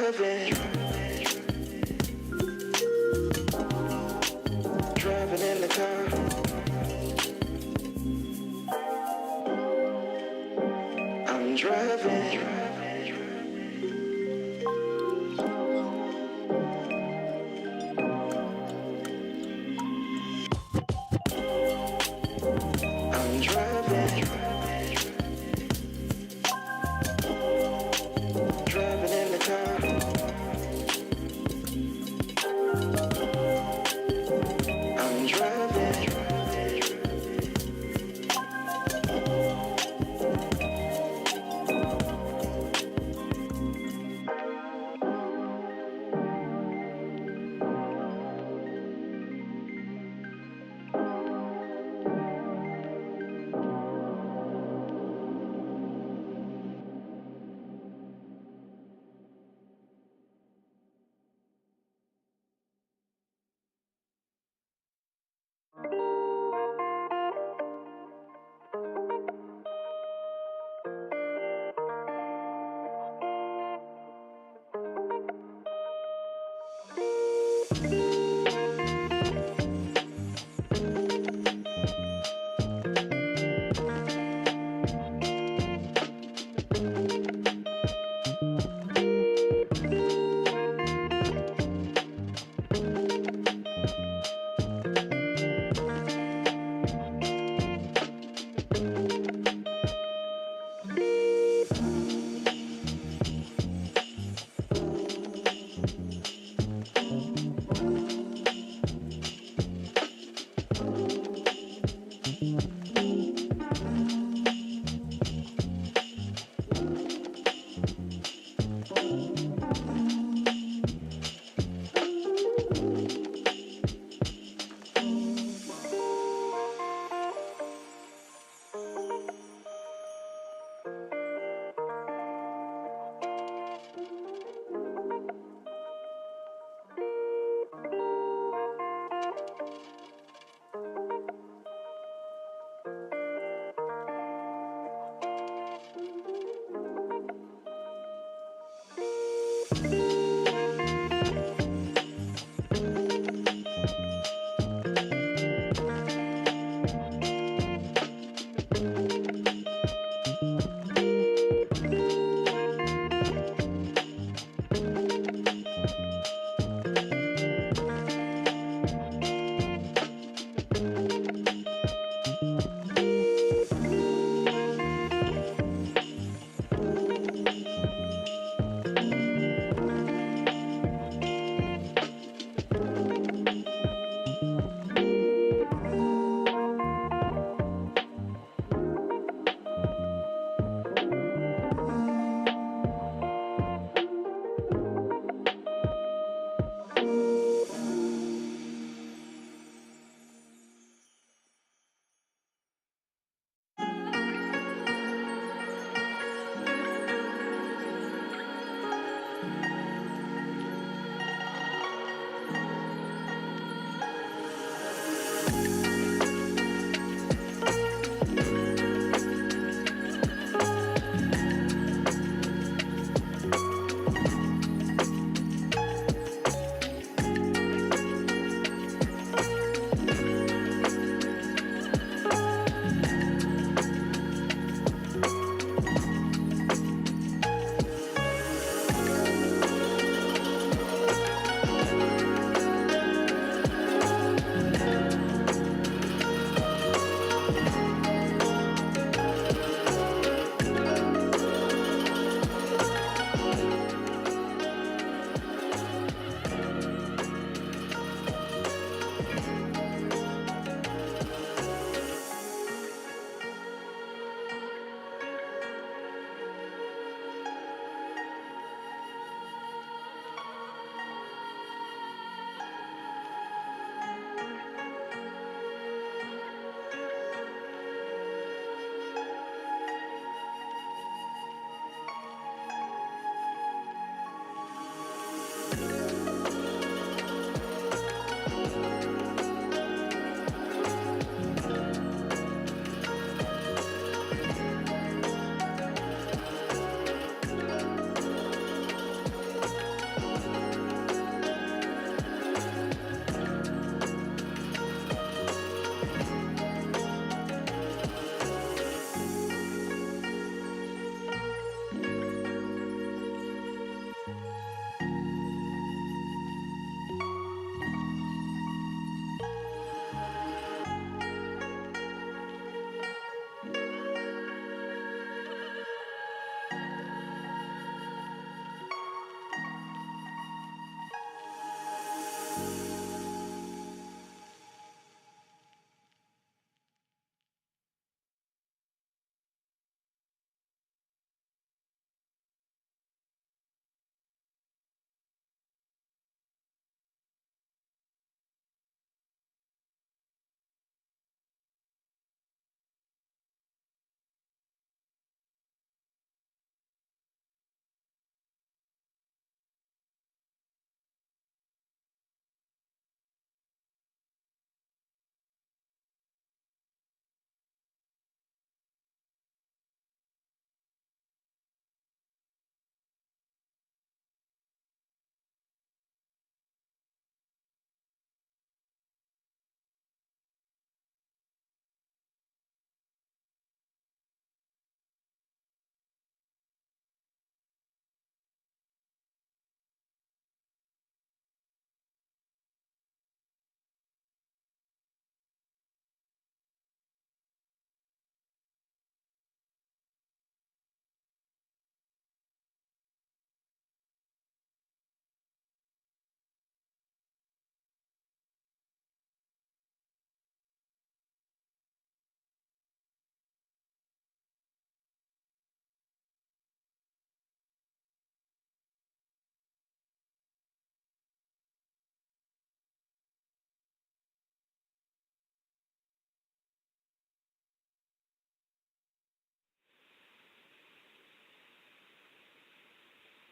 driving, driving in the car. I'm driving. I'm driving, driving in the car. I'm driving.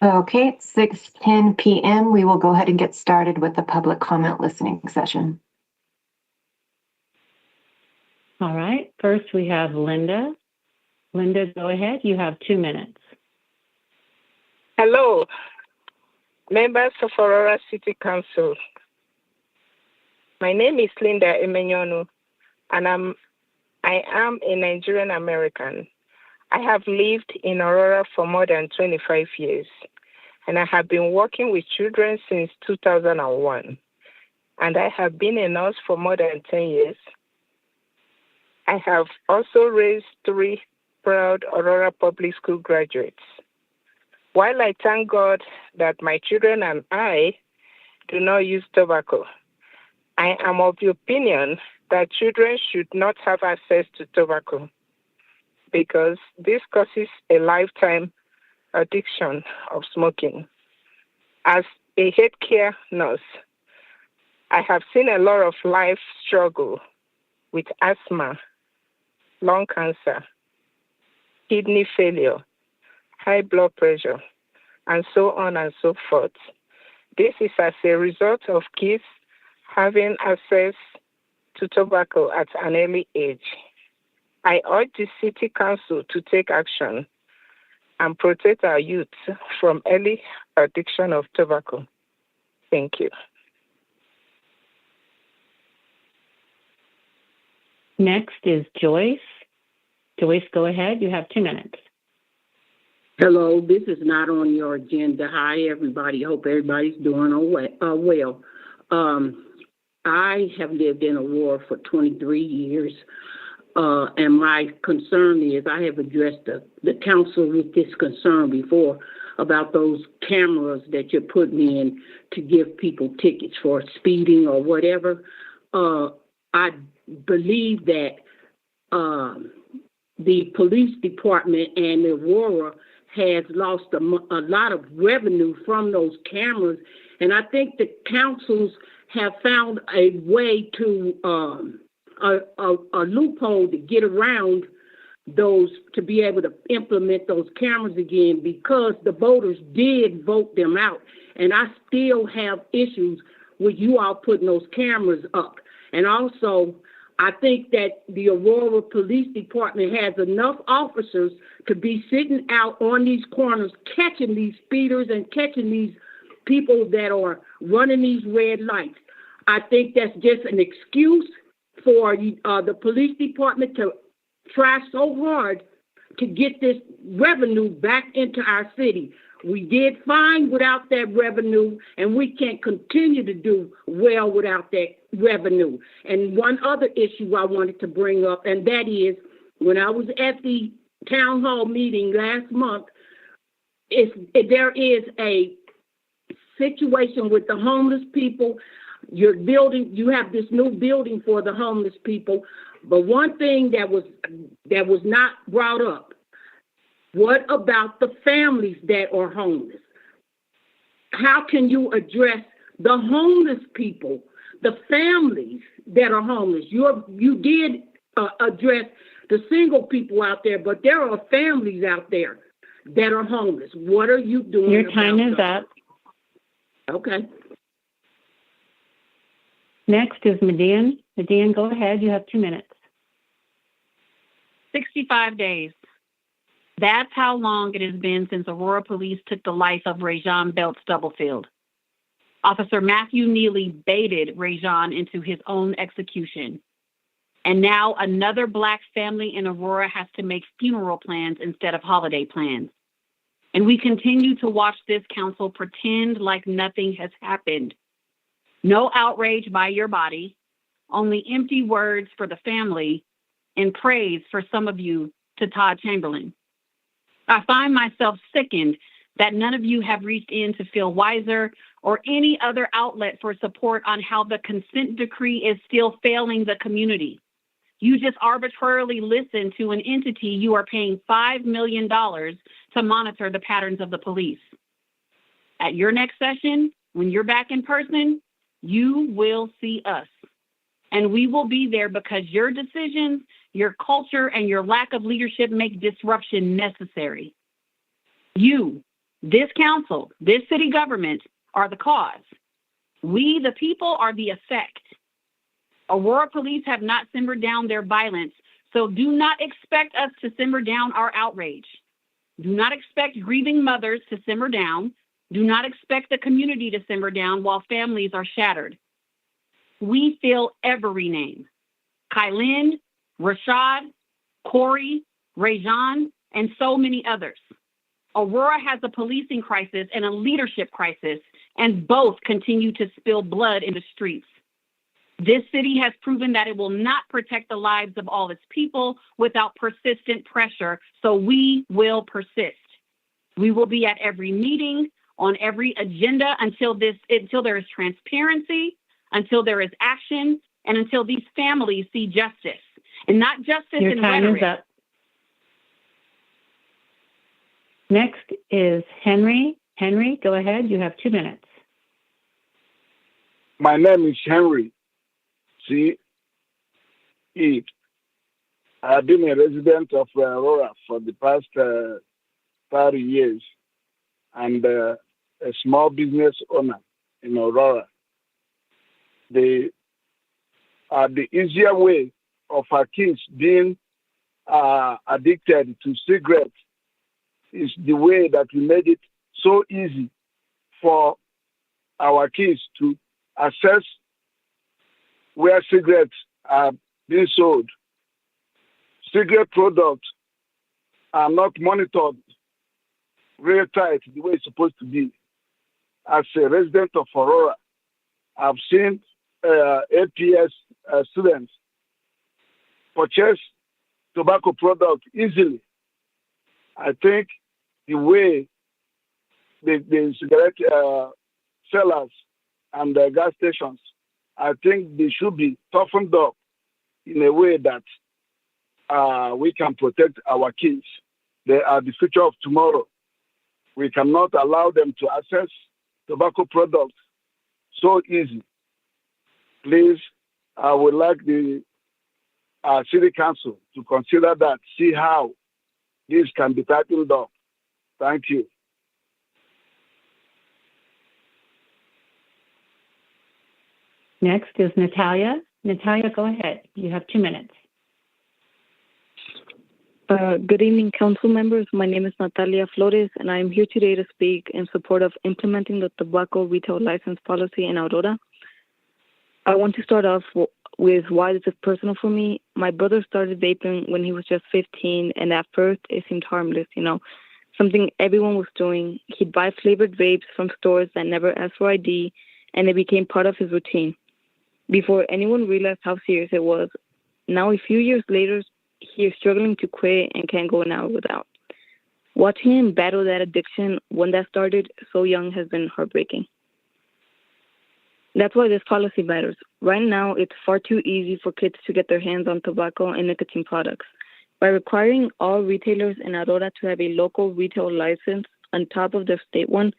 Okay, it's 6:10 p.m. We will go ahead and get started with the public comment listening session. All right. First, we have Linda. Linda, go ahead. You have 2 minutes. Hello, members of Aurora City Council. My name is Linda Emenyonu, and I am a Nigerian American. I have lived in Aurora for more than 25 years, and I have been working with children since 2001. And I have been a nurse for more than 10 years. I have also raised 3 proud Aurora Public School graduates. While I thank God that my children and I do not use tobacco, I am of the opinion that children should not have access to tobacco because this causes a lifetime addiction of smoking. As a healthcare nurse, I have seen a lot of life struggle with asthma, lung cancer, kidney failure, high blood pressure, and so on and so forth. This is as a result of kids having access to tobacco at an early age. I urge the City Council to take action and protect our youth from early addiction of tobacco. Thank you. Next is Joyce. Joyce, go ahead. You have 2 minutes. Hello, this is not on your agenda. Hi, everybody. Hope everybody's doing well. I have lived in Aurora for 23 years, and my concern is I have addressed the council with this concern before about those cameras that you're putting in to give people tickets for speeding or whatever. I believe that the police department and Aurora has lost a lot of revenue from those cameras. And I think the councils have found a way to, a loophole to get around those, to be able to implement those cameras again, because the voters did vote them out. And I still have issues with you all putting those cameras up. And also, I think that the Aurora Police Department has enough officers to be sitting out on these corners, catching these speeders and catching these people that are running these red lights. I think that's just an excuse for the police department to try so hard to get this revenue back into our city. We did fine without that revenue, and we can't continue to do well without that revenue. And one other issue I wanted to bring up, and that is when I was at the town hall meeting last month, there is a situation with the homeless people. You have this new building for the homeless people, but one thing that was not brought up, what about the families that are homeless? How can you address the homeless people, the families that are homeless? You did address the single people out there, but there are families out there that are homeless. What are you doing? Your time is up. Okay. Next is Median. Median, go ahead. You have 2 minutes. 65 days. That's how long it has been since Aurora Police took the life of Rajon Belt Stubblefield. Officer Matthew Neely baited Rajon into his own execution. And now another Black family in Aurora has to make funeral plans instead of holiday plans. And we continue to watch this council pretend like nothing has happened. No outrage by your body, only empty words for the family and praise for some of you to Todd Chamberlain. I find myself sickened that none of you have reached in to Feel Wiser or any other outlet for support on how the consent decree is still failing the community. You just arbitrarily listen to an entity you are paying $5 million to monitor the patterns of the police. At your next session, when you're back in person, you will see us. And we will be there because your decisions, your culture, and your lack of leadership make disruption necessary. You, This council, this city government are the cause. We, the people, are the effect. Aurora police have not simmered down their violence, so do not expect us to simmer down our outrage. Do not expect grieving mothers to simmer down. Do not expect the community to simmer down while families are shattered. We feel every name. Kylind, Rashad, Corey, Rajon, and so many others. Aurora has a policing crisis and a leadership crisis, and both continue to spill blood in the streets. This city has proven that it will not protect the lives of all its people without persistent pressure, so we will persist. We will be at every meeting, on every agenda until there is transparency, until there is action, and until these families see justice. And not justice Your in time rhetoric. is up. Next is Henry. Henry, go ahead. You have 2 minutes. My name is Henry C. E. I've been a resident of Aurora for the past 30 years and a small business owner in Aurora. The easier way of our kids being addicted to cigarettes is the way that we made it so easy for our kids to access where cigarettes are being sold. Cigarette products are not monitored real tight the way it's supposed to be. As a resident of Aurora, I've seen APS students purchase tobacco products easily. I think the way the cigarette sellers and the gas stations, I think they should be toughened up in a way that we can protect our kids. They are the future of tomorrow. We cannot allow them to access tobacco products so easy. Please, I would like the City Council to consider that, see how this can be tightened up. Thank you. Next is Natalia. Natalia, go ahead. You have 2 minutes. Good evening, council members. My name is Natalia Flores, and I am here today to speak in support of implementing the tobacco retail license policy in Aurora. I want to start off with why this is personal for me. My brother started vaping when he was just 15, and at first it seemed harmless, something everyone was doing. He'd buy flavored vapes from stores that never asked for ID, and it became part of his routine. Before anyone realized how serious it was, now a few years later, he is struggling to quit and can't go an hour without. Watching him battle that addiction when that started so young has been heartbreaking. That's why this policy matters. Right now, it's far too easy for kids to get their hands on tobacco and nicotine products. By requiring all retailers in Aurora to have a local retail license on top of their state one,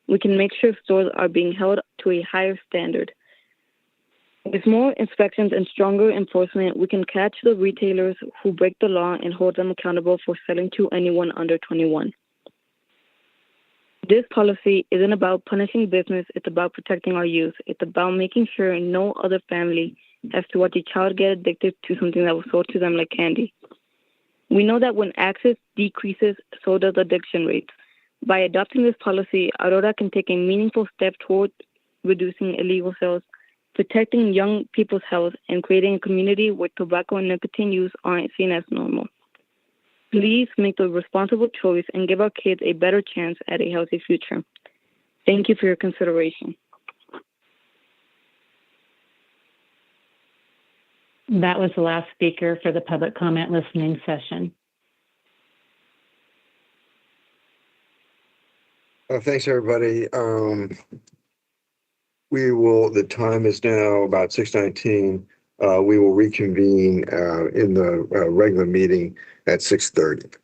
we can make sure stores are being held to a higher standard. With more inspections and stronger enforcement, we can catch the retailers who break the law and hold them accountable for selling to anyone under 21. This policy isn't about punishing business, it's about protecting our youth. It's about making sure no other family has to watch a child get addicted to something that was sold to them like candy. We know that when access decreases, so does addiction rates. By adopting this policy, Aurora can take a meaningful step toward reducing illegal sales, protecting young people's health, and creating a community where tobacco and nicotine use aren't seen as normal. Please make the responsible choice and give our kids a better chance at a healthy future. Thank you for your consideration. That was the last speaker for the public comment listening session. Thanks, everybody. The time is now about 6:19. We will reconvene in the regular meeting at 6:30.